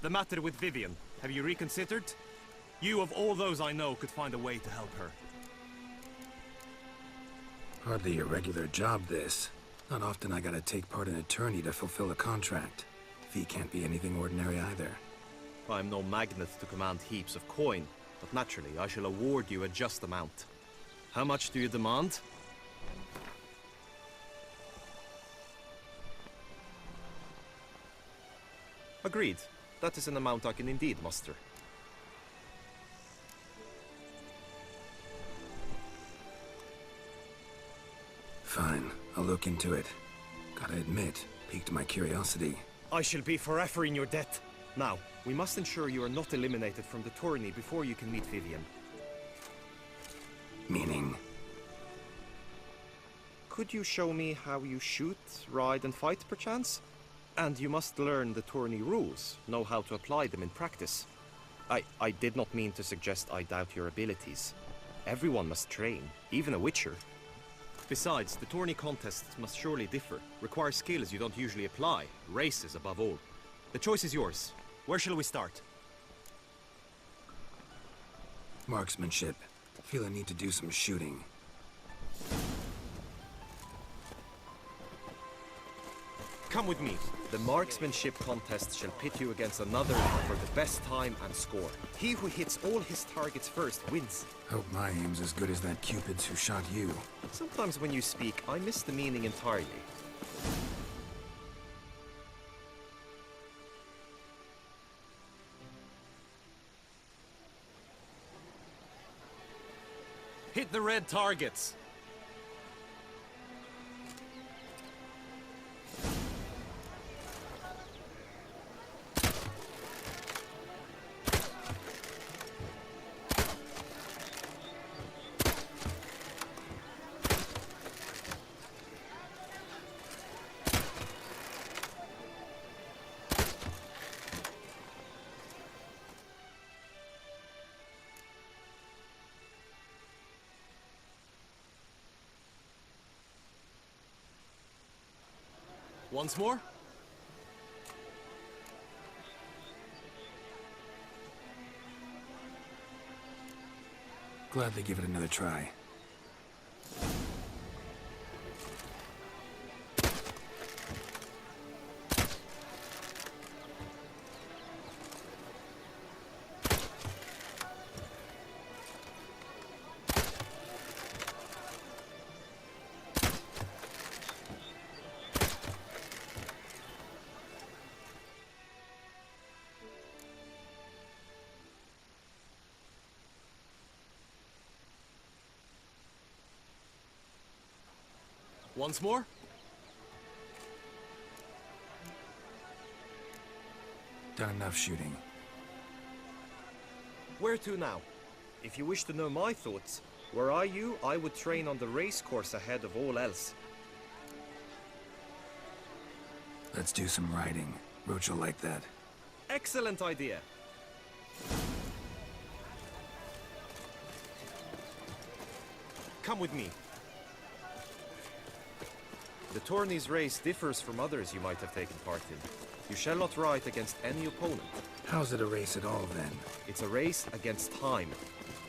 The matter with Vivian, have you reconsidered? You, of all those I know, could find a way to help her. Hardly a regular job, this. Not often I gotta take part in a tourney to fulfill a contract. Fee can't be anything ordinary either. I'm no magnet to command heaps of coin, but naturally I shall award you a just amount. How much do you demand? Agreed. That is an amount I can indeed muster. Fine, I'll look into it. Gotta admit, piqued my curiosity. I shall be forever in your debt. Now, we must ensure you are not eliminated from the tourney before you can meet Vivian. Meaning? Could you show me how you shoot, ride and fight, perchance? And you must learn the tourney rules, know how to apply them in practice. I did not mean to suggest I doubt your abilities. Everyone must train, even a Witcher. Besides, the tourney contests must surely differ, require skills you don't usually apply, races above all. The choice is yours. Where shall we start? Marksmanship. Feel a need to do some shooting. Come with me. The marksmanship contest shall pit you against another for the best time and score. He who hits all his targets first wins. Hope my aim's as good as that Cupid's who shot you. Sometimes when you speak, I miss the meaning entirely. Hit the red targets! Once more? Gladly give it another try. Once more? Done enough shooting. Where to now? If you wish to know my thoughts, were I you, I would train on the race course ahead of all else. Let's do some riding. Roach will like that. Excellent idea. Come with me. The tourney's race differs from others you might have taken part in. You shall not ride against any opponent. How's it a race at all, then? It's a race against time.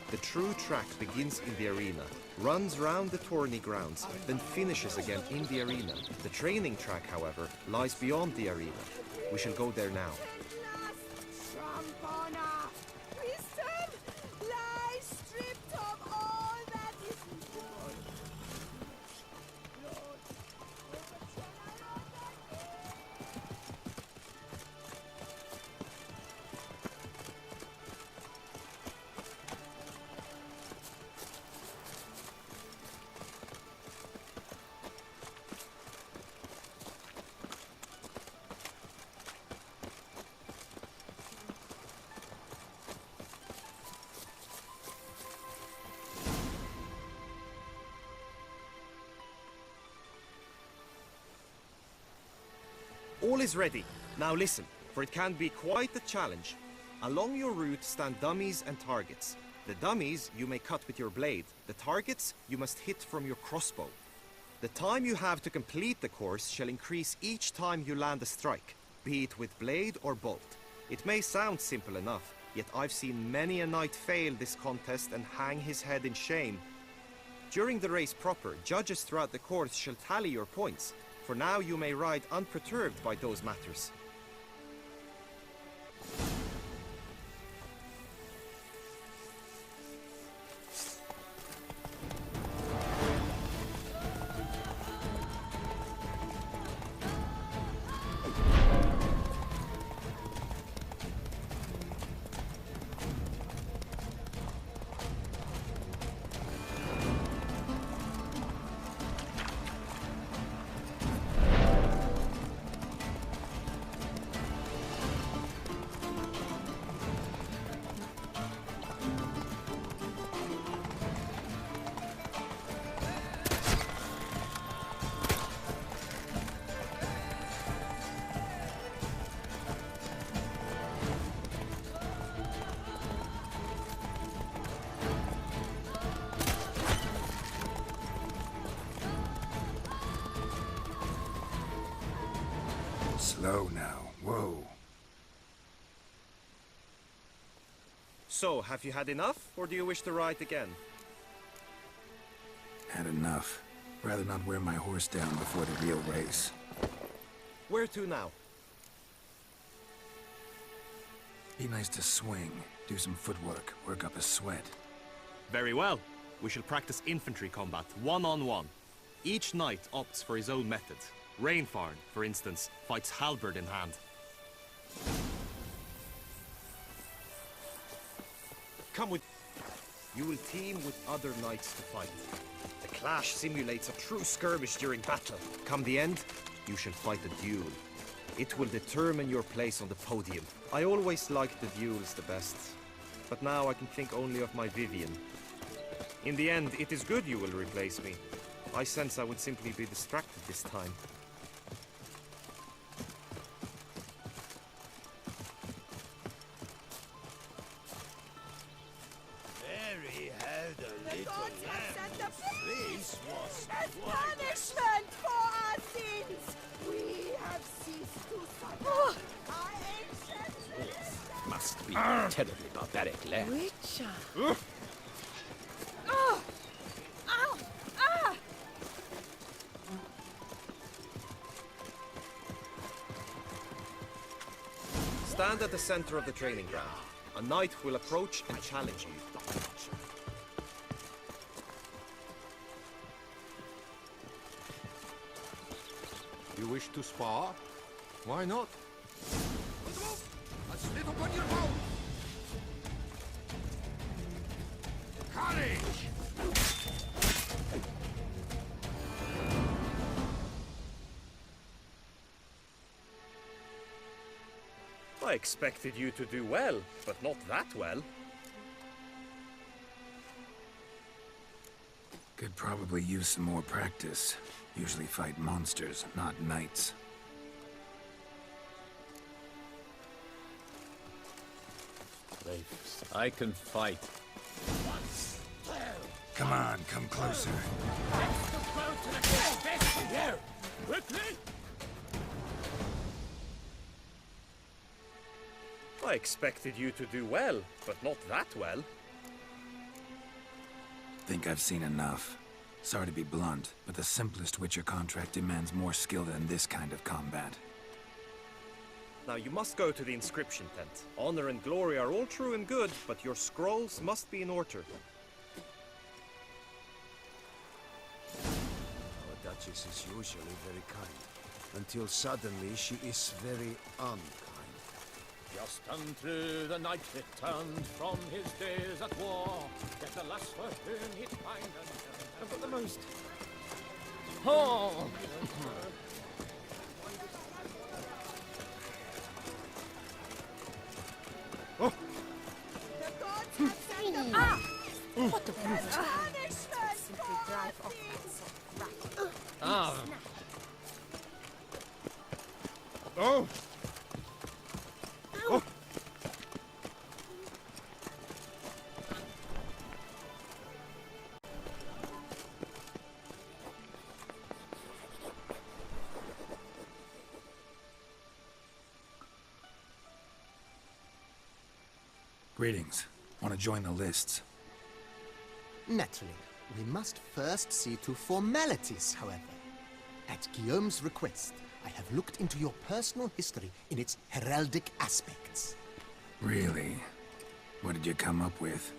The true track begins in the arena, runs round the tourney grounds, then finishes again in the arena. The training track, however, lies beyond the arena. We shall go there now. All is ready. Now listen, for it can be quite a challenge. Along your route stand dummies and targets. The dummies you may cut with your blade. The targets you must hit from your crossbow. The time you have to complete the course shall increase each time you land a strike, be it with blade or bolt. It may sound simple enough, yet I've seen many a knight fail this contest and hang his head in shame. During the race proper, judges throughout the course shall tally your points. For now you may ride unperturbed by those matters. Slow now. Whoa. So, have you had enough, or do you wish to ride again? Had enough. Rather not wear my horse down before the real race. Where to now? Be nice to swing, do some footwork, work up a sweat. Very well. We shall practice infantry combat, one-on-one. Each knight opts for his own method. Rainfarn, for instance, fights halberd in hand. Come with... You will team with other knights to fight. The clash simulates a true skirmish during battle. Come the end, you shall fight a duel. It will determine your place on the podium. I always liked the duels the best, but now I can think only of my Vivian. In the end, it is good you will replace me. I sense I would simply be distracted this time. Punishment for our sins! We have ceased to suffer. Our ancient Must be a terribly barbaric land. Witcher. Oh! Ow! Ah! Stand at the center of the training ground. A knight will approach and challenge you. You wish to spar? Why not? A slit upon your bow! Courage! I expected you to do well, but not that well. Could probably use some more practice. Usually fight monsters, not knights. I can fight. Once. Come on, come closer. Here! Quickly! I expected you to do well, but not that well. Think I've seen enough. Sorry to be blunt, but the simplest Witcher contract demands more skill than this kind of combat. Now you must go to the inscription tent. Honor and glory are all true and good, but your scrolls must be in order. Our Duchess is usually very kind, until suddenly she is very unkind. Just unto the knight returned from his days at war. Get the last for whom he'd find and for the most. Oh! The gods have sent them. Ah! What the punishment for our sins! Ah! Oh! Oh! Greetings. Want to join the lists? Naturally. We must first see to formalities, however. At Guillaume's request, I have looked into your personal history in its heraldic aspects. Really? What did you come up with?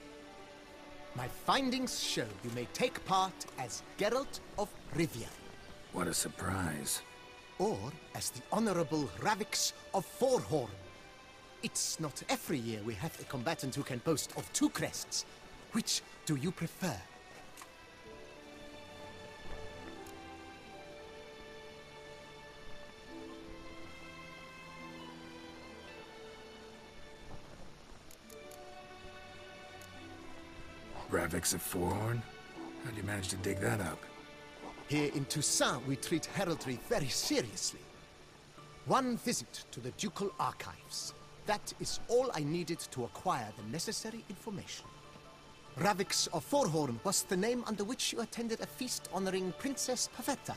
My findings show you may take part as Geralt of Rivia. What a surprise. Or as the Honorable Ravix of Forhorn. It's not every year we have a combatant who can boast of 2 crests. Which do you prefer? Ravix of Forhorn? How'd you manage to dig that up? Here in Toussaint, we treat heraldry very seriously. One visit to the Ducal Archives. That is all I needed to acquire the necessary information. Ravix of Forhorn was the name under which you attended a feast honoring Princess Pavetta,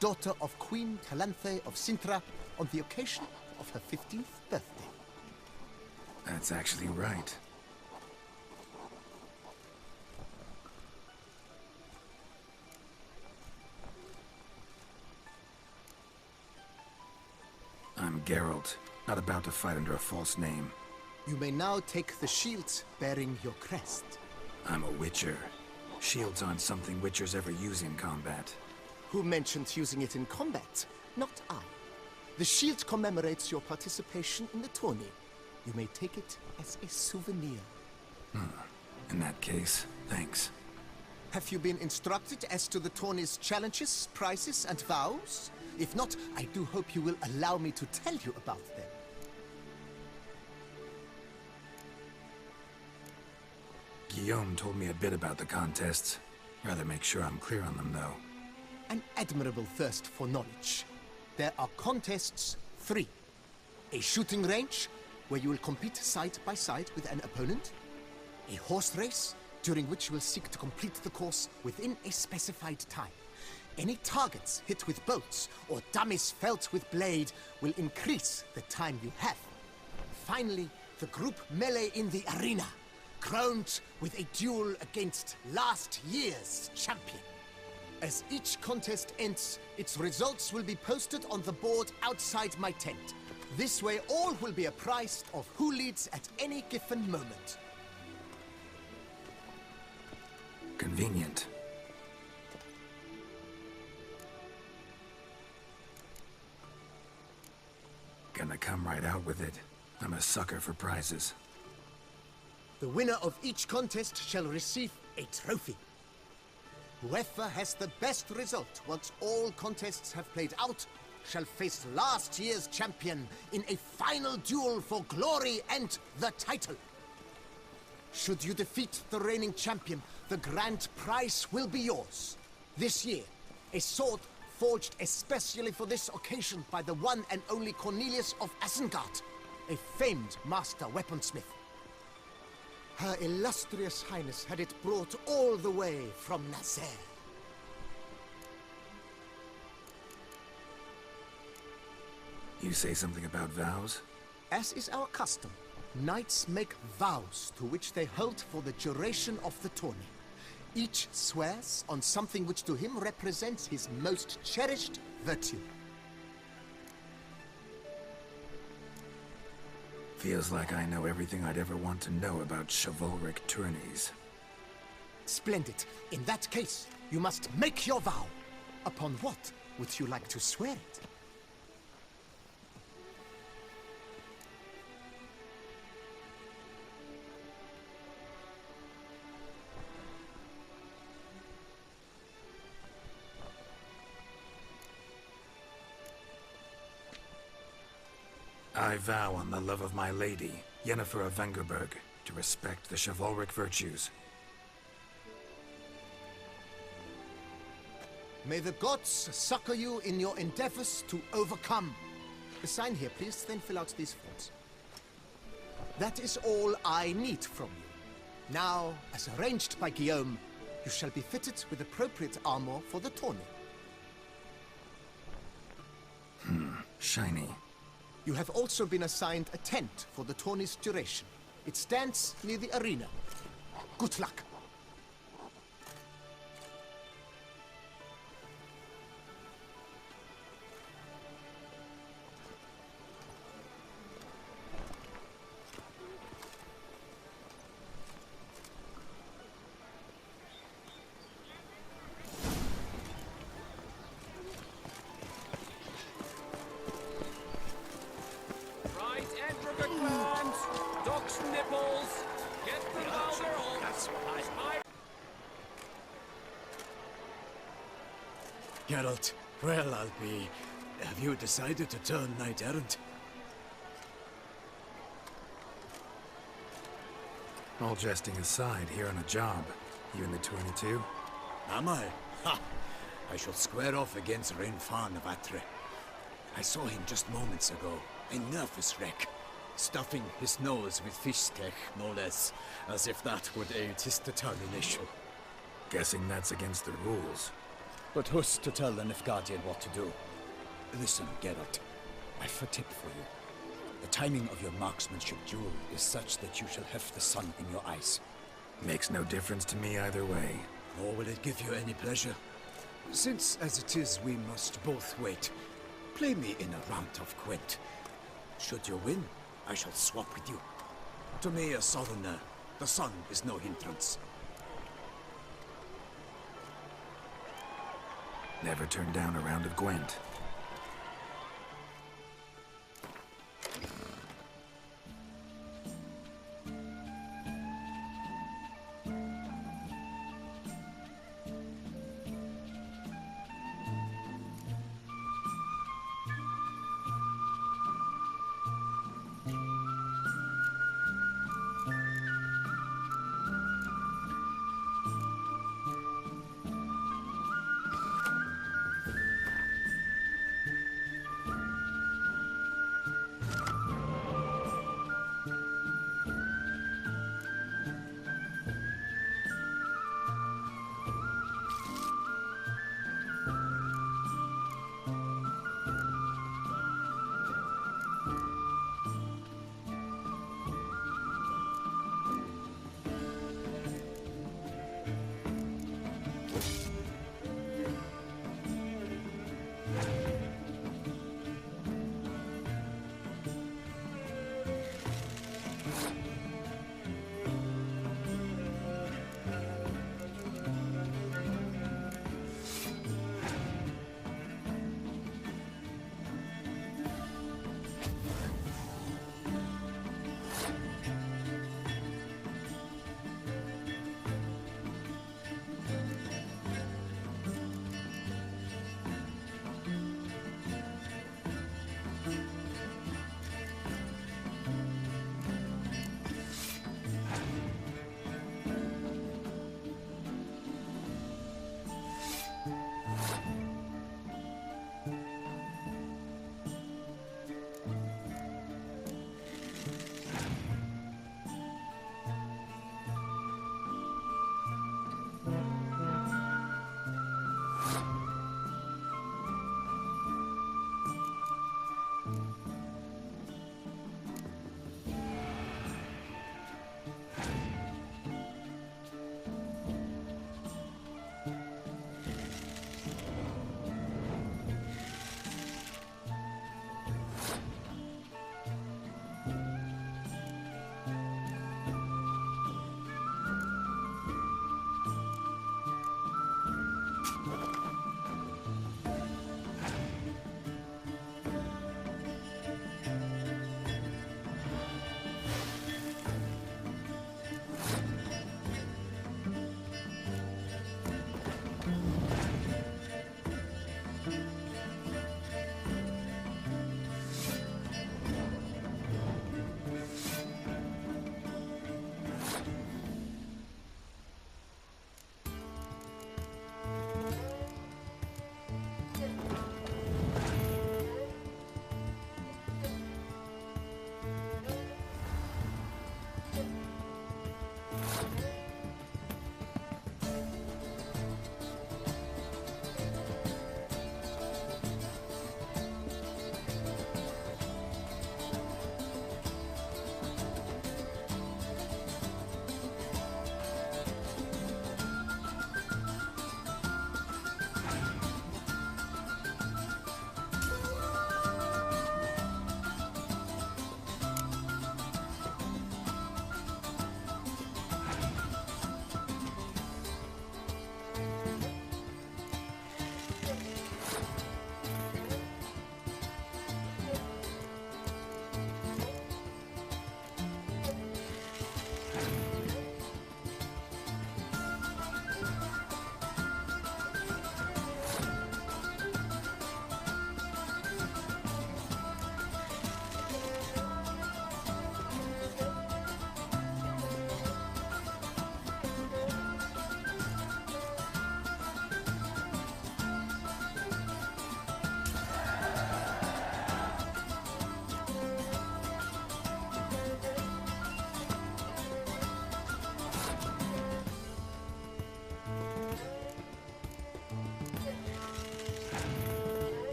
daughter of Queen Calanthe of Sintra, on the occasion of her 15th birthday. That's actually right. I'm Geralt, not about to fight under a false name. You may now take the shield bearing your crest. I'm a Witcher. Shields aren't something Witchers ever use in combat. Who mentioned using it in combat? Not I. The shield commemorates your participation in the tourney. You may take it as a souvenir. In that case, thanks. Have you been instructed as to the tourney's challenges, prizes, and vows? If not, I do hope you will allow me to tell you about them. Guillaume told me a bit about the contests. Rather make sure I'm clear on them, though. An admirable thirst for knowledge. There are contests 3. A shooting range, where you will compete side by side with an opponent. A horse race, during which you will seek to complete the course within a specified time. Any targets hit with bolts or dummies felt with blade will increase the time you have. Finally, the group melee in the arena, crowned with a duel against last year's champion. As each contest ends, its results will be posted on the board outside my tent. This way all will be apprised of who leads at any given moment. Convenient. Gonna come right out with it. I'm a sucker for prizes. The winner of each contest shall receive a trophy. Whoever has the best result once all contests have played out shall face last year's champion in a final duel for glory and the title. Should you defeat the reigning champion, the grand prize will be yours. This year, a sword forged especially for this occasion by the one and only Cornelius of Isengard, a famed master weaponsmith. Her illustrious highness had it brought all the way from Nazaire. You say something about vows? As is our custom, knights make vows to which they hold for the duration of the tourney. Each swears on something which to him represents his most cherished virtue. Feels like I know everything I'd ever want to know about chivalric tourneys. Splendid. In that case, you must make your vow. Upon what would you like to swear it? I vow on the love of my lady, Yennefer of Vengerberg, to respect the chivalric virtues. May the gods succor you in your endeavors to overcome. Sign here, please, then fill out these forms. That is all I need from you. Now, as arranged by Guillaume, you shall be fitted with appropriate armor for the tourney. Shiny. You have also been assigned a tent for the tourney's duration. It stands near the arena. Good luck. Right, enter the clans! Ducks nipples! Get them out their homes! That's right. Geralt, well, I'll be... Have you decided to turn knight-errant? All jesting aside, here on a job. You in the 22? Am I? Ha! I shall square off against Renfan of Atre. I saw him just moments ago. A nervous wreck. Stuffing his nose with fish tech, no less. As if that would aid his determination. Guessing that's against the rules. But who's to tell the Nilfgaardian what to do? Listen, Geralt. I've a tip for you. The timing of your marksmanship duel is such that you shall have the sun in your eyes. Makes no difference to me either way. Nor will it give you any pleasure. Since, as it is, we must both wait, play me in a round of Gwent. Should you win, I shall swap with you. To me, a southerner, the sun is no hindrance. Never turned down a round of Gwent.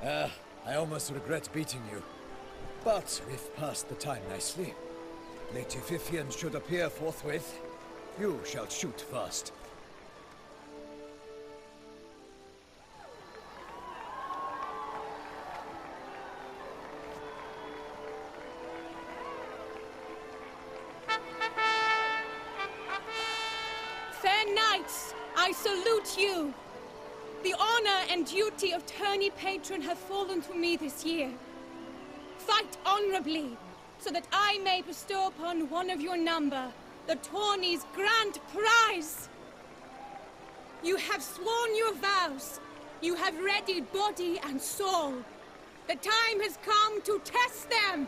I almost regret beating you. But we've passed the time nicely. Lady Vivian should appear forthwith. You shall shoot first. Fair knights, I salute you. The honor and duty of tourney patron have fallen to me this year. Fight honorably, so that I may bestow upon one of your number the tourney's grand prize. You have sworn your vows. You have readied body and soul. The time has come to test them.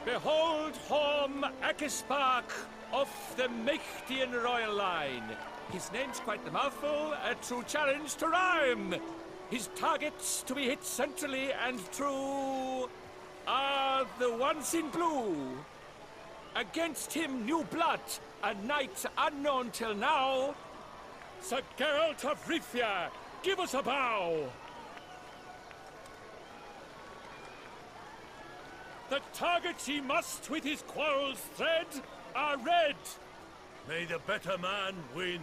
Behold Horm Akispark of the Mechtian royal line. His name's quite the mouthful, a true challenge to rhyme. His targets to be hit centrally and true are the ones in blue. Against him new blood, a knight unknown till now. Sir Geralt of Rivia, give us a bow. The targets he must with his quarrels thread are red. May the better man win.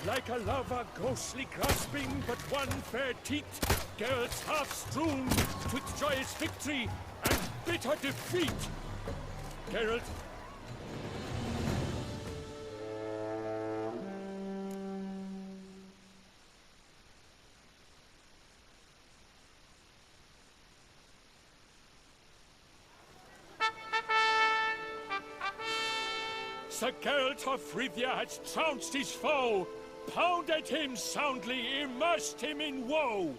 Like a lover ghostly grasping but one fair teat, Geralt's half strewn with joyous victory and bitter defeat. Geralt. Sir Geralt of Rivia has trounced his foe, pounded him soundly, immersed him in woe.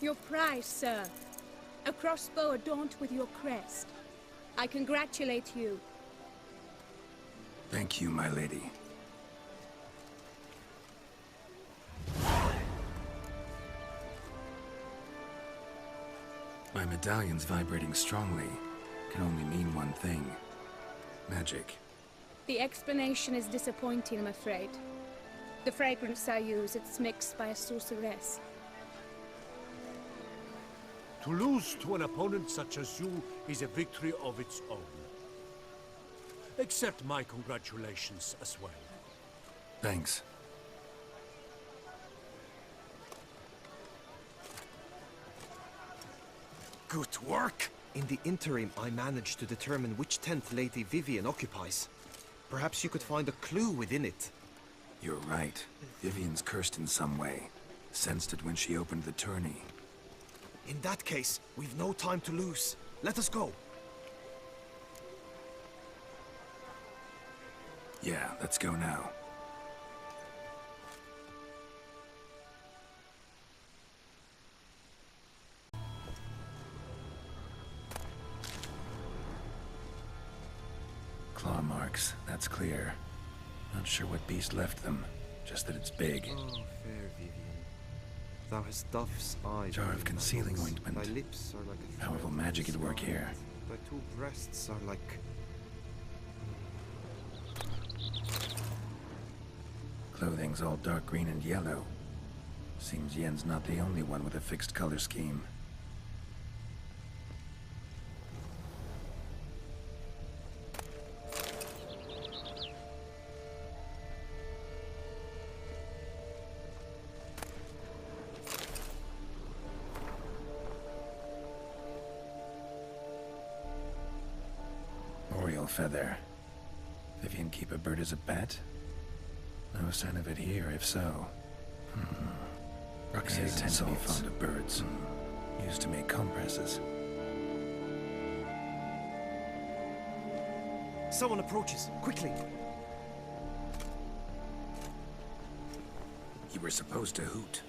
Your prize, sir. A crossbow adorned with your crest. I congratulate you. Thank you, my lady. My medallion's vibrating strongly. Can only mean one thing. Magic. The explanation is disappointing, I'm afraid. The fragrance I use, it's mixed by a sorceress. To lose to an opponent such as you is a victory of its own. Accept my congratulations as well. Thanks. Good work! In the interim, I managed to determine which tent Lady Vivian occupies. Perhaps you could find a clue within it. You're right. Vivian's cursed in some way. Sensed it when she opened the tourney. In that case, we've no time to lose. Let us go. Yeah, let's go now. Claw marks, that's clear. Not sure what beast left them, just that it's big. Oh, fair Vivian. Thou hast dove's eyes. Jar of concealing ointment. Thy lips are like a Powerful magic at work here. Thy two breasts are like... Clothing's all dark green and yellow. Seems Yen's not the only one with a fixed color scheme. Oriole feather. Vivian keep a bird as a pet? No sign of it here, if so. They tend to be fond of birds. Used to make compresses. Someone approaches. Quickly! You were supposed to hoot.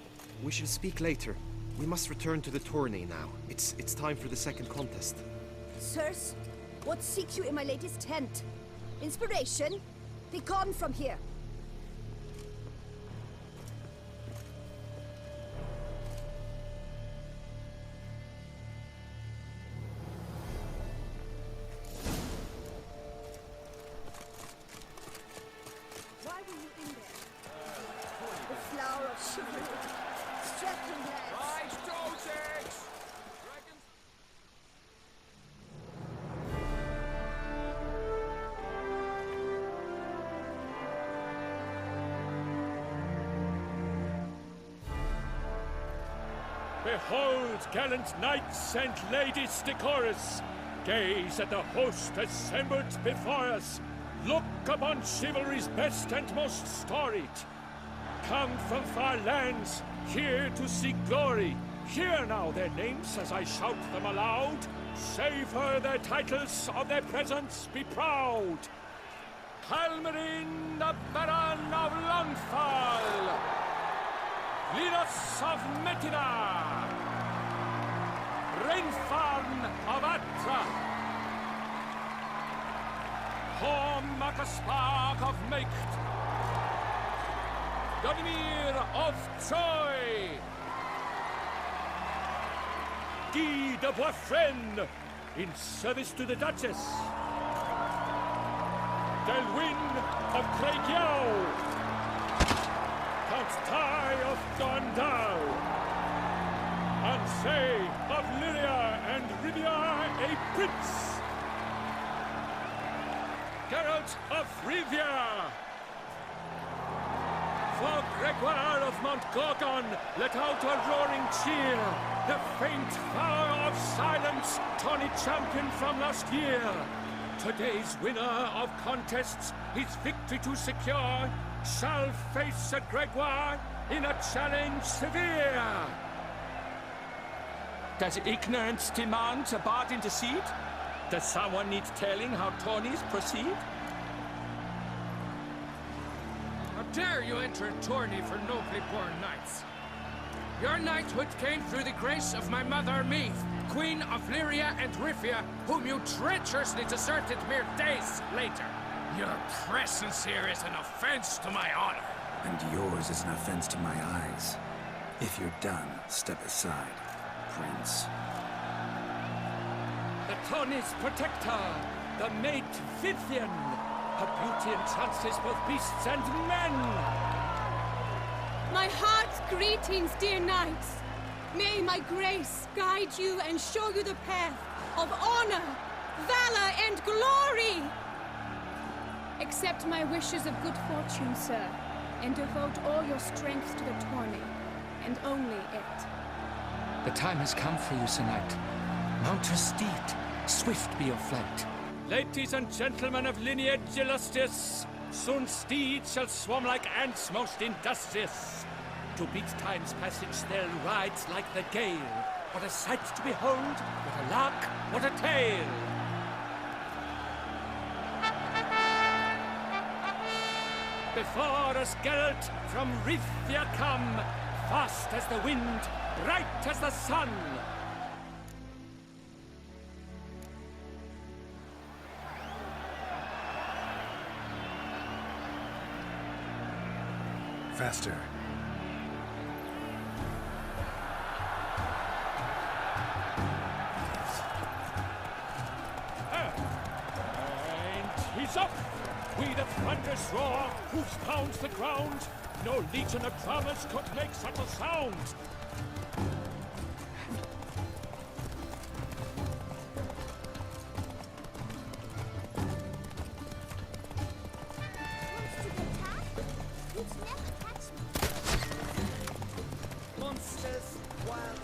We shall speak later. We must return to the tourney now. It's time for the second contest. Sirs, what seeks you in my lady's tent? Inspiration? Be gone from here. Why were you in there? The flower of chivalry. Strapping lads. Behold, gallant knights and ladies decorous! Gaze at the host assembled before us! Look upon chivalry's best and most storied! Come from far lands, here to seek glory! Hear now their names as I shout them aloud! Savor their titles, of their presence be proud! Halmarin, the Baron of Lonfall! Linus of Metina! Reinfarn of Atra! Hormakaspark of Meikt! Godimir of Troy! Guy de Boisfren, in service to the Duchess! Delwyn of Craigiau! Count Tai of Gondal! Ansay of Lyria and Rivia a prince! Geralt of Rivia! For Gregoire of Montgorgon, let out a roaring cheer! The faint flower of silence, tawny champion from last year! Today's winner of contests, his victory to secure, shall face a Gregoire in a challenge severe! Does ignorance demand a bard intercede? Does someone need telling how tourneys proceed? How dare you enter a tourney for nobly born knights? Your knighthood came through the grace of my mother Meath, Queen of Lyria and Rivia, whom you treacherously deserted mere days later. Your presence here is an offense to my honor. And yours is an offense to my eyes. If you're done, step aside, Prince. The tourney's protector, the maid Vivian. Her beauty entrances both beasts and men. My heart's greetings, dear knights. May my grace guide you and show you the path of honor, valor, and glory. Accept my wishes of good fortune, sir, and devote all your strength to the tourney, and only it. The time has come for you, Sir Knight. Mount your steed. Swift be your flight. Ladies and gentlemen of lineage illustrious, soon steeds shall swarm like ants most industrious. To beat time's passage they'll ride like the gale. What a sight to behold, what a lark, what a tale! Before us Geralt from Rivia come, fast as the wind, bright as the sun. Faster. And he's up! We the thunderous roar, hoofs pounds the ground. No legion of drummers could make such a sound. Monsters, wild.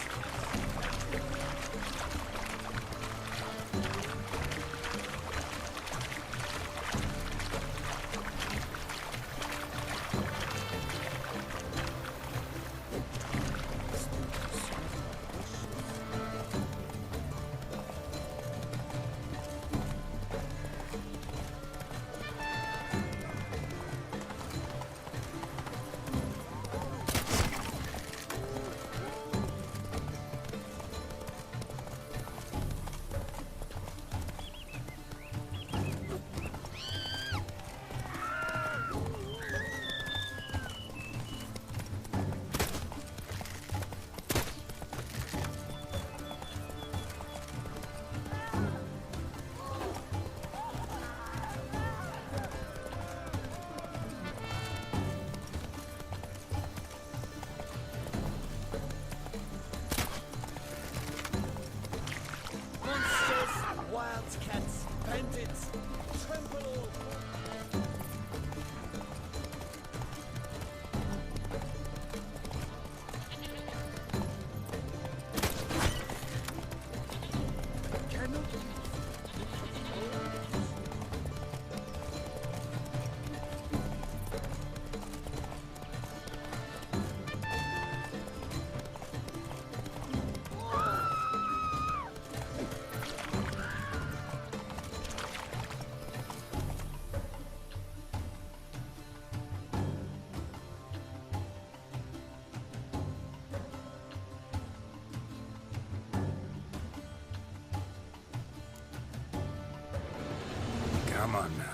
Come on now.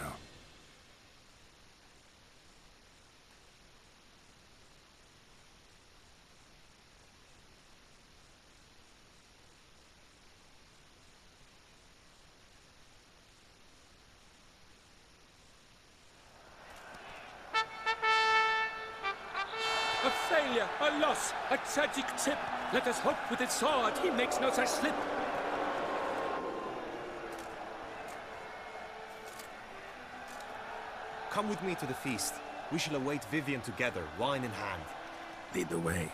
A failure, a loss, a tragic tip. Let us hope with its sword he makes no such slip. Come with me to the feast. We shall await Vivian together, wine in hand. Lead the way.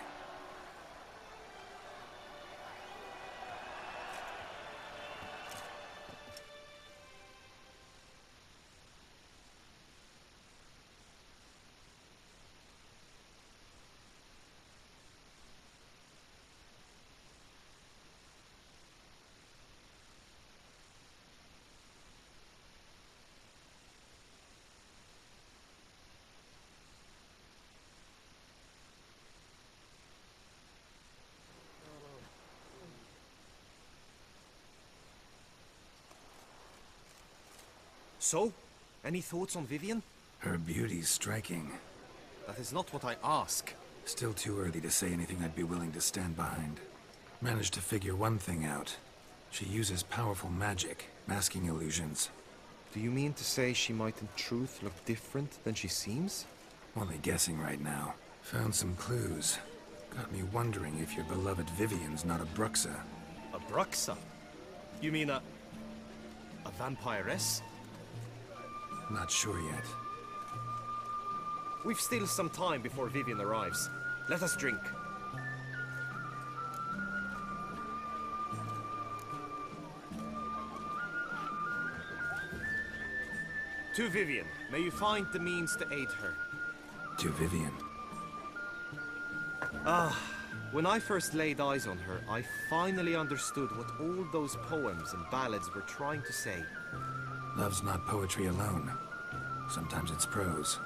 So, any thoughts on Vivian? Her beauty's striking. That is not what I ask. Still too early to say anything I'd be willing to stand behind. Managed to figure one thing out. She uses powerful magic, masking illusions. Do you mean to say she might in truth look different than she seems? Only guessing right now. Found some clues. Got me wondering if your beloved Vivian's not a Bruxa. A Bruxa? You mean a vampiress? Not sure yet. We've still some time before Vivian arrives. Let us drink. To Vivian, may you find the means to aid her. To Vivian. When I first laid eyes on her, I finally understood what all those poems and ballads were trying to say. Love's not poetry alone. Sometimes it's prose.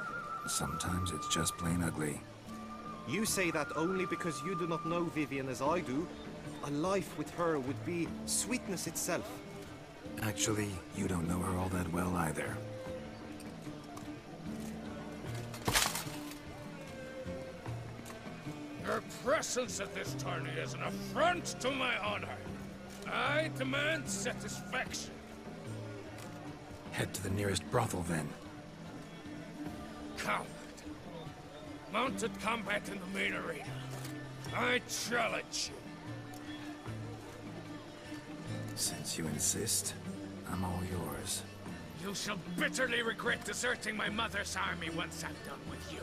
Sometimes it's just plain ugly. You say that only because you do not know Vivian as I do. A life with her would be sweetness itself. Actually, you don't know her all that well either. Your presence at this tourney is an affront to my honor. I demand satisfaction. Head to the nearest brothel, then. Coward. Mounted combat in the main arena. I challenge you. Since you insist, I'm all yours. You shall bitterly regret deserting my mother's army once I'm done with you.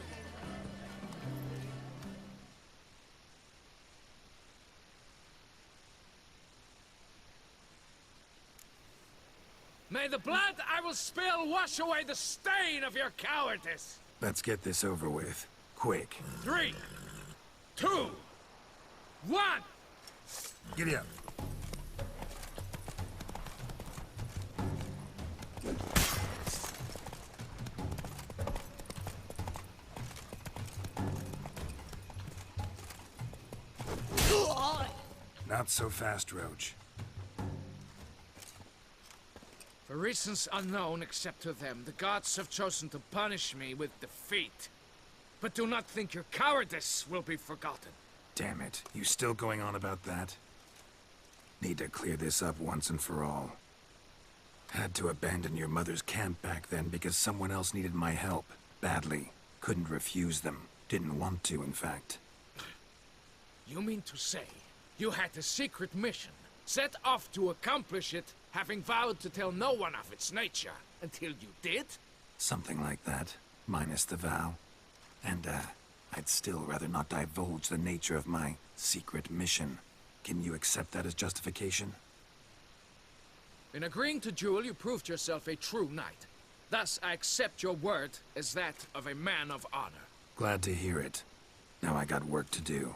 May the blood I will spill wash away the stain of your cowardice! Let's get this over with. Quick. 3, 2, 1! Giddy up. Not so fast, Roach. For reasons unknown except to them, the gods have chosen to punish me with defeat. But do not think your cowardice will be forgotten. Damn it. You still going on about that? Need to clear this up once and for all. Had to abandon your mother's camp back then because someone else needed my help. Badly. Couldn't refuse them. Didn't want to, in fact. You mean to say you had a secret mission, set off to accomplish it, having vowed to tell no one of its nature, until you did? Something like that. Minus the vow. And, I'd still rather not divulge the nature of my secret mission. Can you accept that as justification? In agreeing to duel, you proved yourself a true knight. Thus, I accept your word as that of a man of honor. Glad to hear it. Now I got work to do.